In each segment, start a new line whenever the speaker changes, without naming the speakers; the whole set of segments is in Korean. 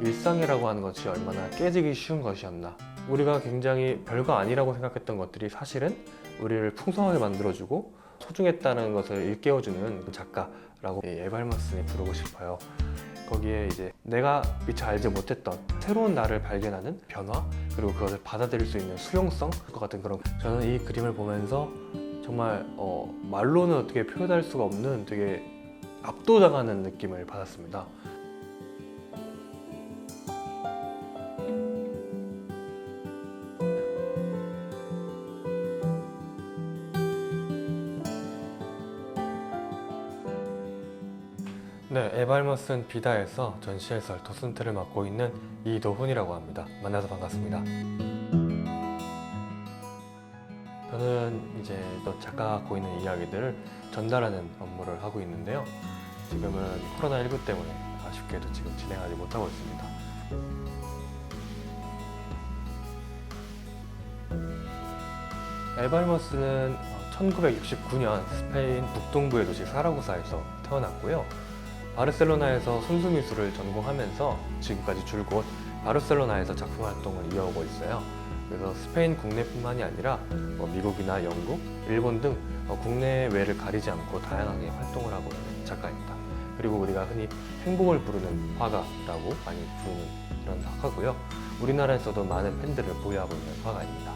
일상이라고 하는 것이 얼마나 깨지기 쉬운 것이었나. 우리가 굉장히 별거 아니라고 생각했던 것들이 사실은 우리를 풍성하게 만들어주고 소중했다는 것을 일깨워주는 작가라고 에발머슨이 부르고 싶어요. 거기에 이제 내가 미처 알지 못했던 새로운 나를 발견하는 변화, 그리고 그것을 받아들일 수 있는 수용성 같은 그런, 저는 이 그림을 보면서 정말 말로는 어떻게 표현할 수가 없는 되게 압도당하는 느낌을 받았습니다. 네, 에발머슨 비다에서 전시해설 도슨트를 맡고 있는 이도훈이라고 합니다. 만나서 반갑습니다. 저는 이제 또 작가가 갖고 있는 이야기들을 전달하는 업무를 하고 있는데요. 지금은 코로나19 때문에 아쉽게도 지금 진행하지 못하고 있습니다. 에발머슨은 1969년 스페인 북동부의 도시 사라고사에서 태어났고요. 바르셀로나에서 순수미술을 전공하면서 지금까지 줄곧 바르셀로나에서 작품 활동을 이어오고 있어요. 그래서 스페인 국내뿐만이 아니라 미국이나 영국, 일본 등 국내외를 가리지 않고 다양하게 활동을 하고 있는 작가입니다. 그리고 우리가 흔히 행복을 부르는 화가라고 많이 부르는 이런 화가고요. 우리나라에서도 많은 팬들을 보유하고 있는 화가입니다.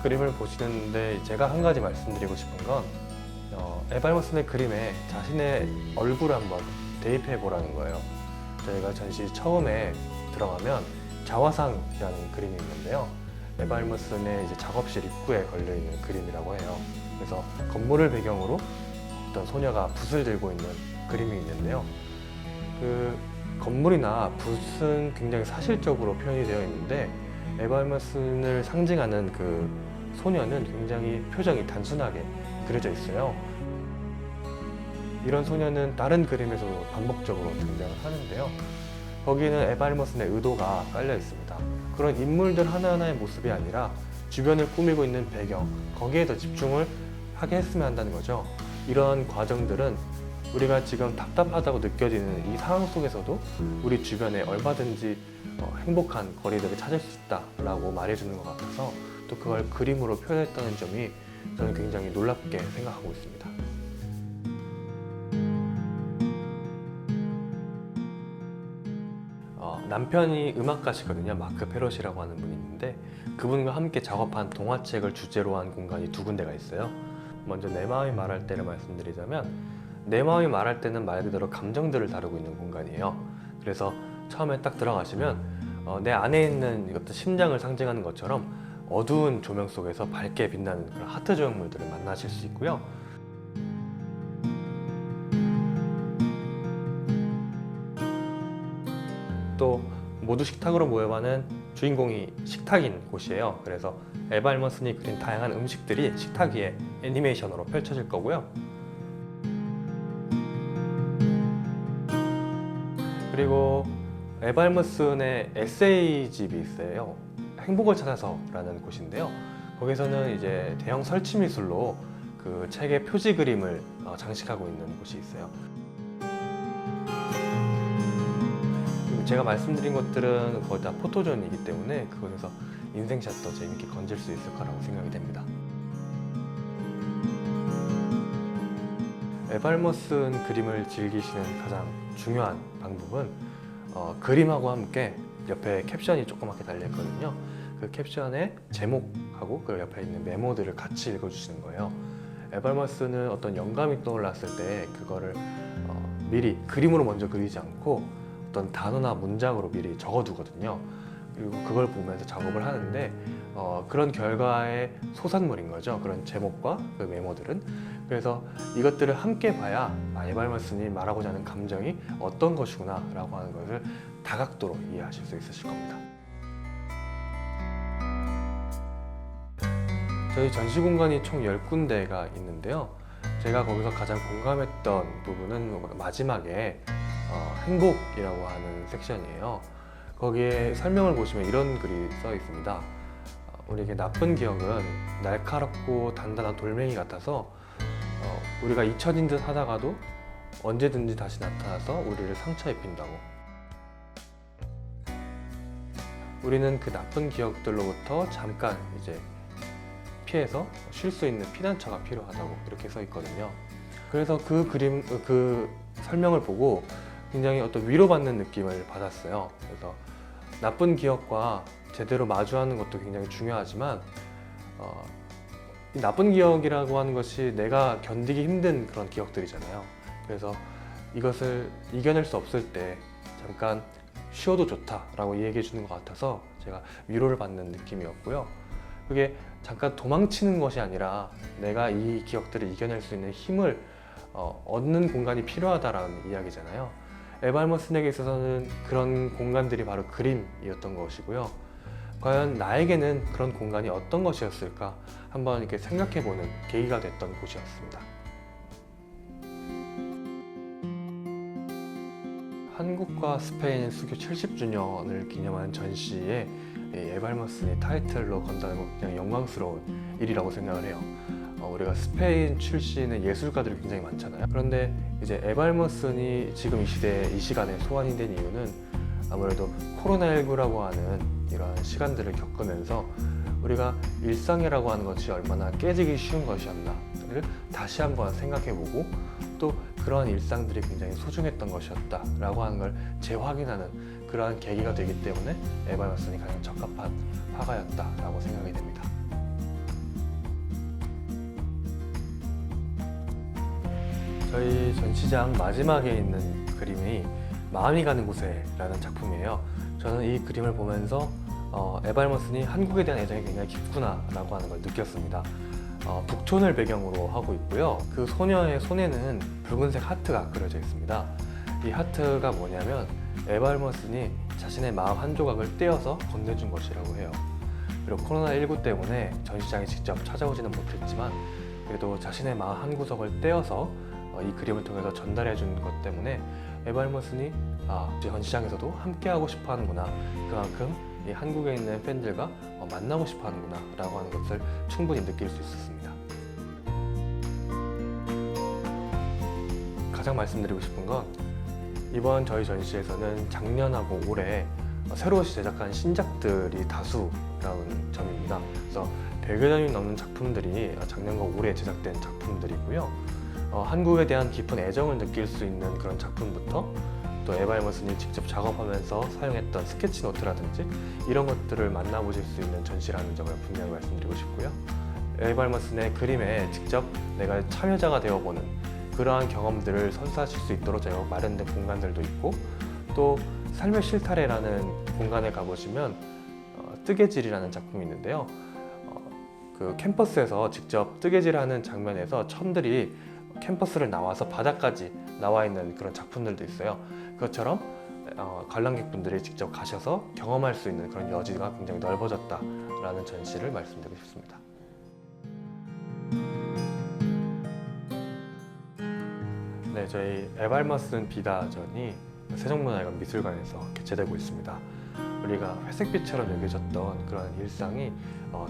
그림을 보시는데 제가 한 가지 말씀드리고 싶은 건 에발머슨의 그림에 자신의 얼굴을 한번 대입해 보라는 거예요. 저희가 전시 처음에 들어가면 자화상이라는 그림이 있는데요. 에발머슨의 이제 작업실 입구에 걸려 있는 그림이라고 해요. 그래서 건물을 배경으로 어떤 소녀가 붓을 들고 있는 그림이 있는데요. 그 건물이나 붓은 굉장히 사실적으로 표현이 되어 있는데 에발머슨을 상징하는 그 소녀는 굉장히 표정이 단순하게 그려져 있어요. 이런 소녀는 다른 그림에서도 반복적으로 등장을 하는데요. 거기는 에발머슨의 의도가 깔려 있습니다. 그런 인물들 하나하나의 모습이 아니라 주변을 꾸미고 있는 배경, 거기에 더 집중을 하게 했으면 한다는 거죠. 이런 과정들은 우리가 지금 답답하다고 느껴지는 이 상황 속에서도 우리 주변에 얼마든지 행복한 거리들을 찾을 수 있다라고 말해주는 것 같아서 또 그걸 그림으로 표현했다는 점이 저는 굉장히 놀랍게 생각하고 있습니다. 남편이 음악가시거든요. 마크 페롯이라고 하는 분이 있는데 그분과 함께 작업한 동화책을 주제로 한 공간이 두 군데가 있어요. 먼저 내 마음이 말할 때를 말씀드리자면 내 마음이 말할 때는 말 그대로 감정들을 다루고 있는 공간이에요. 그래서 처음에 딱 들어가시면 내 안에 있는 어떤 심장을 상징하는 것처럼 어두운 조명 속에서 밝게 빛나는 그런 하트 조형물들을 만나실 수 있고요. 또 모두 식탁으로 모여가는 주인공이 식탁인 곳이에요. 그래서 에발머슨이 그린 다양한 음식들이 식탁 위에 애니메이션으로 펼쳐질 거고요. 그리고 에발머슨의 에세이집이 있어요. 행복을 찾아서라는 곳인데요. 거기서는 이제 대형 설치 미술로 그 책의 표지 그림을 장식하고 있는 곳이 있어요. 제가 말씀드린 것들은 거의 다 포토존이기 때문에 그곳에서 인생샷도 재밌게 건질 수 있을 거라고 생각이 됩니다. 에발머슨 그림을 즐기시는 가장 중요한 방법은 그림하고 함께 옆에 캡션이 조그맣게 달려있거든요. 그 캡션에 제목하고 그 옆에 있는 메모들을 같이 읽어주시는 거예요. 에발머슨은 어떤 영감이 떠올랐을 때 그거를 미리 그림으로 먼저 그리지 않고 어떤 단어나 문장으로 미리 적어두거든요. 그리고 그걸 보면서 작업을 하는데 그런 결과의 소산물인 거죠. 그런 제목과 그 메모들은. 그래서 이것들을 함께 봐야 에발머슨이 말하고자 하는 감정이 어떤 것이구나 라고 하는 것을 다각도로 이해하실 수 있으실 겁니다. 저희 전시 공간이 총 10군데가 있는데요. 제가 거기서 가장 공감했던 부분은 마지막에 행복이라고 하는 섹션이에요. 거기에 설명을 보시면 이런 글이 써 있습니다. 우리에게 나쁜 기억은 날카롭고 단단한 돌멩이 같아서 우리가 잊혀진 듯 하다가도 언제든지 다시 나타나서 우리를 상처 입힌다고. 우리는 그 나쁜 기억들로부터 잠깐 이제 피해서 쉴 수 있는 피난처가 필요하다고 이렇게 써 있거든요. 그래서 그 설명을 보고 굉장히 어떤 위로받는 느낌을 받았어요. 그래서 나쁜 기억과 제대로 마주하는 것도 굉장히 중요하지만 이 나쁜 기억이라고 하는 것이 내가 견디기 힘든 그런 기억들이잖아요. 그래서 이것을 이겨낼 수 없을 때 잠깐 쉬어도 좋다라고 얘기해 주는 것 같아서 제가 위로를 받는 느낌이었고요. 그게 잠깐 도망치는 것이 아니라 내가 이 기억들을 이겨낼 수 있는 힘을 얻는 공간이 필요하다라는 이야기잖아요. 에발머슨에게 있어서는 그런 공간들이 바로 그림이었던 것이고요. 과연 나에게는 그런 공간이 어떤 것이었을까 한번 이렇게 생각해보는 계기가 됐던 곳이었습니다. 한국과 스페인 수교 70주년을 기념하는 전시에 에발머슨이 타이틀로 건다는 건 굉장히 영광스러운 일이라고 생각을 해요. 우리가 스페인 출신의 예술가들이 굉장히 많잖아요. 그런데 이제 에발머슨이 지금 이 시간에 소환이 된 이유는 아무래도 코로나19라고 하는 이런 시간들을 겪으면서 우리가 일상이라고 하는 것이 얼마나 깨지기 쉬운 것이었나를 다시 한번 생각해보고 또 그러한 일상들이 굉장히 소중했던 것이었다라고 하는 걸 재확인하는 그러한 계기가 되기 때문에 에발머슨이 가장 적합한 화가였다라고 생각이 됩니다. 저희 전시장 마지막에 있는 그림이 마음이 가는 곳에라는 작품이에요. 저는 이 그림을 보면서 에발머슨이 한국에 대한 애정이 굉장히 깊구나라고 하는 걸 느꼈습니다. 북촌을 배경으로 하고 있고요. 그 소녀의 손에는 붉은색 하트가 그려져 있습니다. 이 하트가 뭐냐면 에발머슨이 자신의 마음 한 조각을 떼어서 건네준 것이라고 해요. 그리고 코로나19 때문에 전시장에 직접 찾아오지는 못했지만 그래도 자신의 마음 한 구석을 떼어서 이 그림을 통해서 전달해 준 것 때문에 에발머슨이 전시장에서도 함께 하고 싶어 하는구나, 그만큼 이 한국에 있는 팬들과 만나고 싶어 하는구나 라고 하는 것을 충분히 느낄 수 있었습니다. 가장 말씀드리고 싶은 건 이번 저희 전시에서는 작년하고 올해 새로 제작한 신작들이 다수라는 점입니다. 그래서 100여 점이 넘는 작품들이 작년과 올해 제작된 작품들이고요. 한국에 대한 깊은 애정을 느낄 수 있는 그런 작품부터 또 에발머슨이 직접 작업하면서 사용했던 스케치노트라든지 이런 것들을 만나보실 수 있는 전시라는 점을 분명히 말씀드리고 싶고요. 에발머슨의 그림에 직접 내가 참여자가 되어보는 그러한 경험들을 선사하실 수 있도록 저희가 마련된 공간들도 있고, 또 삶의 실타래라는 공간에 가보시면 뜨개질이라는 작품이 있는데요. 그 캠퍼스에서 직접 뜨개질하는 장면에서 천들이 캠퍼스를 나와서 바닥까지 나와 있는 그런 작품들도 있어요. 그것처럼 관람객분들이 직접 가셔서 경험할 수 있는 그런 여지가 굉장히 넓어졌다라는 전시를 말씀드리고 싶습니다. 네, 저희 에발머슨 비다전이 세종문화회관 미술관에서 개최되고 있습니다. 우리가 회색빛처럼 여겨졌던 그런 일상이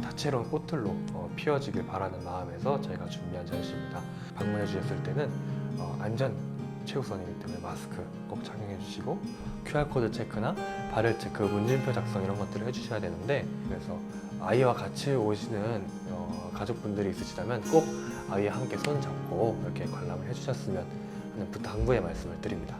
다채로운 꽃들로 피어지길 바라는 마음에서 저희가 준비한 전시입니다. 방문해 주셨을 때는 안전 최우선이기 때문에 마스크 꼭 착용해 주시고 QR코드 체크나 발열 체크, 문진표 작성 이런 것들을 해주셔야 되는데, 그래서 아이와 같이 오시는 가족분들이 있으시다면 꼭 아이와 함께 손 잡고 이렇게 관람을 해주셨으면 하는 당부의 말씀을 드립니다.